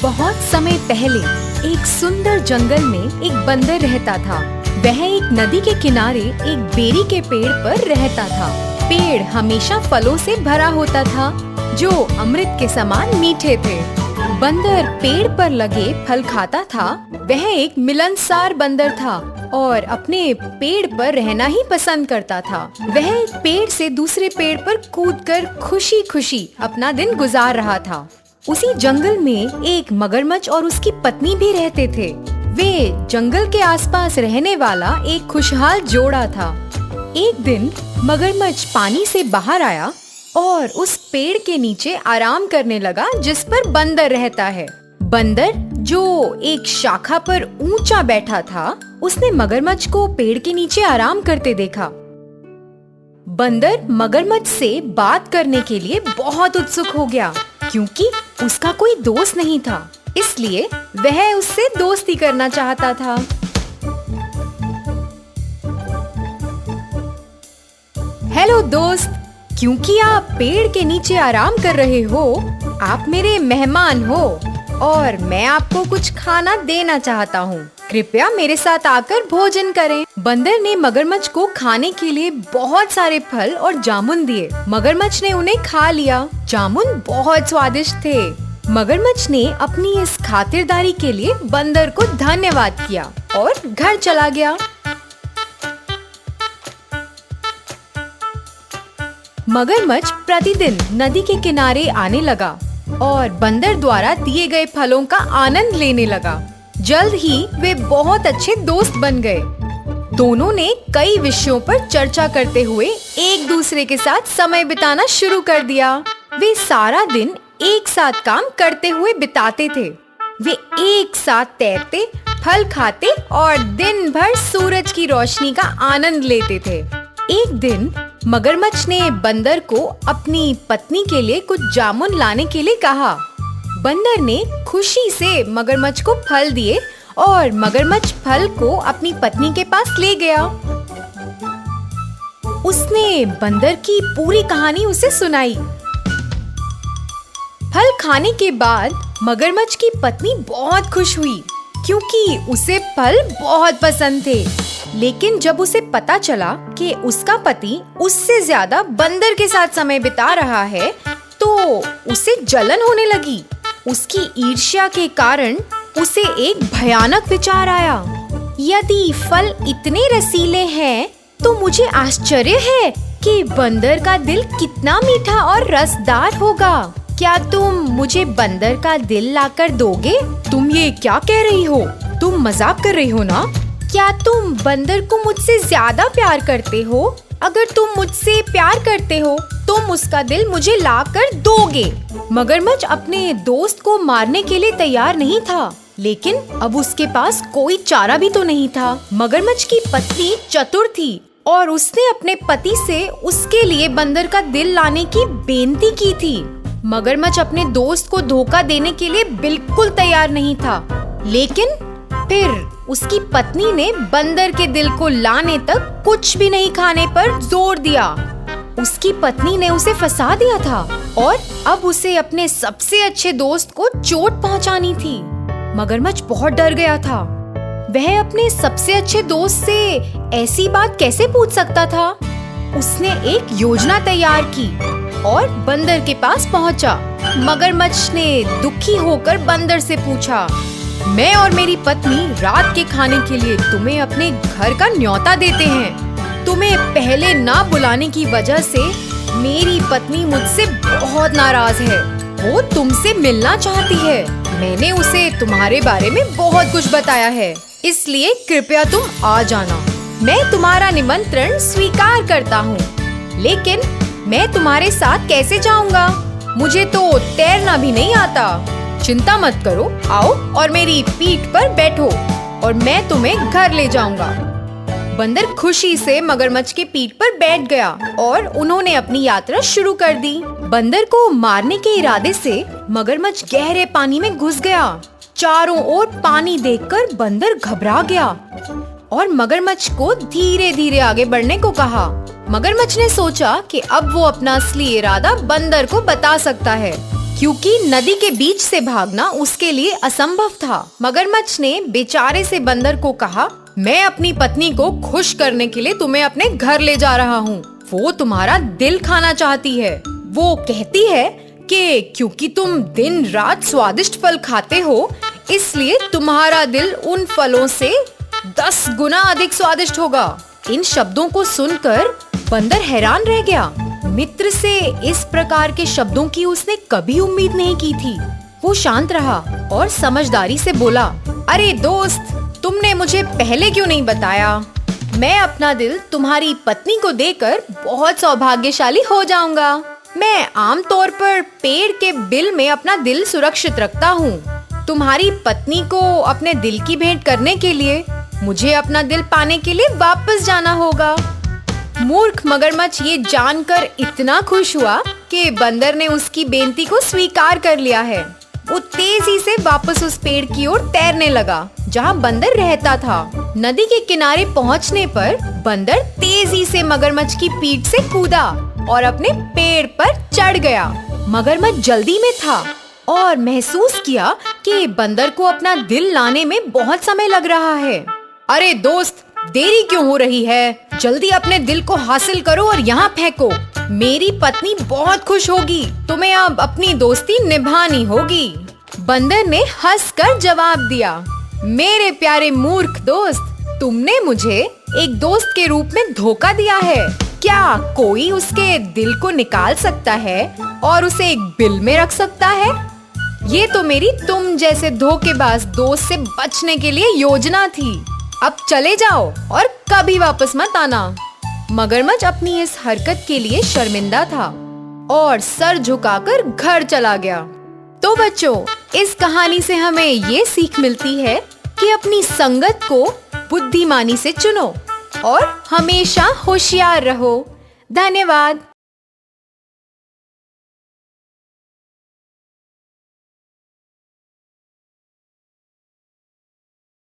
बहुत समय पहले एक सुंदर जंगल में एक बंदर रहता था। वह एक नदी के किनारे एक बेरी के पेड़ पर रहता था। पेड़ हमेशा फलों से भरा होता था जो अमृत के समान मीठे थे। बंदर पेड़ पर लगे फल खाता था। वह एक मिलनसार बंदर था और अपने पेड़ पर रहना ही पसंद करता था। वह एक पेड़ से दूसरे पेड़ पर कूदकर खुशी खुशी अपना दिन गुजार रहा था। उसी जंगल में एक मगरमच्छ और उसकी पत्नी भी रहते थे। वे जंगल के आसपास रहने वाला एक खुशहाल जोड़ा था। एक दिन मगरमच्छ पानी से बाहर आया और उस पेड़ के नीचे आराम करने लगा जिस पर बंदर रहता है। बंदर जो एक शाखा पर ऊंचा बैठा था, उसने मगरमच्छ को पेड़ के नीचे आराम करते देखा। बंदर मगरमच्छ से बात करने के लिए बहुत उत्सुक हो गया क्योंकि उसका कोई दोस्त नहीं था, इसलिए वह उससे दोस्ती करना चाहता था। हेलो दोस्त, क्योंकि आप पेड़ के नीचे आराम कर रहे हो, आप मेरे मेहमान हो और मैं आपको कुछ खाना देना चाहता हूँ। कृपया मेरे साथ आकर भोजन करें। बंदर ने मगरमच्छ को खाने के लिए बहुत सारे फल और जामुन दिए। मगरमच्छ ने उन्हें खा लिया। जामुन बहुत स्वादिष्ट थे। मगरमच्छ ने अपनी इस खातिरदारी के लिए बंदर को धन्यवाद किया और घर चला गया। मगरमच्छ प्रतिदिन नदी के किनारे आने लगा और बंदर द्वारा दिए गए फलों का आनंद लेने लगा। जल्द ही वे बहुत अच्छे दोस्त बन गए। दोनों ने कई विषयों पर चर्चा करते हुए एक दूसरे के साथ समय बिताना शुरू कर दिया। वे सारा दिन एक साथ काम करते हुए बिताते थे। वे एक साथ तैरते, फल खाते और दिन भर सूरज की रोशनी का आनंद लेते थे। एक दिन मगरमच्छ ने बंदर को अपनी पत्नी के लिए कुछ जामुन लाने के लिए कहा। बंदर ने खुशी से मगरमच्छ को फल दिए और मगरमच्छ फल को अपनी पत्नी के पास ले गया। उसने बंदर की पूरी कहानी उसे सुनाई। फल खाने के बाद मगरमच्छ की पत्नी बहुत खुश हुई क्योंकि उसे फल बहुत पसंद थे। लेकिन जब उसे पता चला कि उसका पति उससे ज्यादा बंदर के साथ समय बिता रहा है, तो उसे जलन होने लगी। उसकी ईर्ष्या के कारण उसे एक भयानक विचार आया। यदि फल इतने रसीले हैं, तो मुझे आश्चर्य है कि बंदर का दिल कितना मीठा और रसदार होगा। क्या तुम मुझे बंदर का दिल लाकर दोगे? तुम ये क्या कह रही हो? तुम मजाक कर रही हो ना? क्या तुम बंदर को मुझसे ज्यादा प्यार करते हो? अगर तुम मुझसे प्यार करते हो, तुम उसका दिल मुझे लाकर दोगे। मगरमच्छ अपने दोस्त को मारने के लिए तैयार नहीं था, लेकिन अब उसके पास कोई चारा भी तो नहीं था। मगरमच्छ की पत्नी चतुर थी और उसने अपने पति से उसके लिए बंदर का दिल लाने की बेनती की थी। मगरमच्छ अपने दोस्त को धोखा देने के लिए बिल्कुल तैयार नहीं था, लेकिन फिर उसकी पत्नी ने बंदर के दिल को लाने तक कुछ भी नहीं खाने पर जोर दिया। उसकी पत्नी ने उसे फंसा दिया था और अब उसे अपने सबसे अच्छे दोस्त को चोट पहुंचानी थी। मगरमच्छ बहुत डर गया था। वह अपने सबसे अच्छे दोस्त से ऐसी बात कैसे पूछ सकता था? उसने एक योजना तैयार की और बंदर के पास पहुंचा। मगरमच्छ ने दुखी होकर बंदर से पूछा, मैं और मेरी पत्नी रात के खाने के लिए तुम्हें अपने घर का न्योता देते हैं। तुम्हें पहले ना बुलाने की वजह से मेरी पत्नी मुझसे बहुत नाराज है। वो तुमसे मिलना चाहती है। मैंने उसे तुम्हारे बारे में बहुत कुछ बताया है, इसलिए कृपया तुम आ जाना। मैं तुम्हारा निमंत्रण स्वीकार करता हूँ, लेकिन मैं तुम्हारे साथ कैसे जाऊँगा? मुझे तो तैरना भी नहीं आता। चिंता मत करो, आओ और मेरी पीठ पर बैठो और मैं तुम्हें घर ले जाऊंगा। बंदर खुशी से मगरमच्छ की पीठ पर बैठ गया और उन्होंने अपनी यात्रा शुरू कर दी। बंदर को मारने के इरादे से मगरमच्छ गहरे पानी में घुस गया। चारों ओर पानी देखकर बंदर घबरा गया और मगरमच्छ को धीरे धीरे आगे बढ़ने को कहा। मगरमच्छ ने सोचा कि अब वो अपना असली इरादा बंदर को बता सकता है। क्योंकि नदी के बीच से भागना उसके लिए असंभव था। मगरमच्छ ने बेचारे से बंदर को कहा, मैं अपनी पत्नी को खुश करने के लिए तुम्हें अपने घर ले जा रहा हूँ। वो तुम्हारा दिल खाना चाहती है। वो कहती है कि क्योंकि तुम दिन रात स्वादिष्ट फल खाते हो, इसलिए तुम्हारा दिल उन फलों से 10 गुना अधिक स्वादिष्ट होगा। इन शब्दों को सुनकर बंदर हैरान रह गया। मित्र से इस प्रकार के शब्दों की उसने कभी उम्मीद नहीं की थी। वो शांत रहा और समझदारी से बोला, अरे दोस्त, तुमने मुझे पहले क्यों नहीं बताया? मैं अपना दिल तुम्हारी पत्नी को देकर बहुत सौभाग्यशाली हो जाऊंगा। मैं आमतौर पर पेड़ के बिल में अपना दिल सुरक्षित रखता हूँ। तुम्हारी पत्नी को अपने दिल की भेंट करने के लिए मुझे अपना दिल पाने के लिए वापस जाना होगा। मूर्ख मगरमच्छ ये जानकर इतना खुश हुआ कि बंदर ने उसकी बेनती को स्वीकार कर लिया है। वो तेजी से वापस उस पेड़ की ओर तैरने लगा जहाँ बंदर रहता था। नदी के किनारे पहुँचने पर बंदर तेजी से मगरमच्छ की पीठ से कूदा और अपने पेड़ पर चढ़ गया। मगरमच्छ जल्दी में था और महसूस किया कि बंदर को अपना दिल लाने में बहुत समय लग रहा है। अरे दोस्त, देरी क्यों हो रही है? जल्दी अपने दिल को हासिल करो और यहाँ फेंको। मेरी पत्नी बहुत खुश होगी। तुम्हें अब अपनी दोस्ती निभानी होगी। बंदर ने हंसकर जवाब दिया, मेरे प्यारे मूर्ख दोस्त, तुमने मुझे एक दोस्त के रूप में धोखा दिया है। क्या कोई उसके दिल को निकाल सकता है और उसे एक बिल में रख सकता है? ये तो मेरी तुम जैसे धोखेबाज दोस्त से बचने के लिए योजना थी। अब चले जाओ और कभी वापस मत आना। मगरमच्छ अपनी इस हरकत के लिए शर्मिंदा था और सर झुकाकर घर चला गया। तो बच्चों, इस कहानी से हमें ये सीख मिलती है कि अपनी संगत को बुद्धिमानी से चुनो और हमेशा होशियार रहो। धन्यवाद।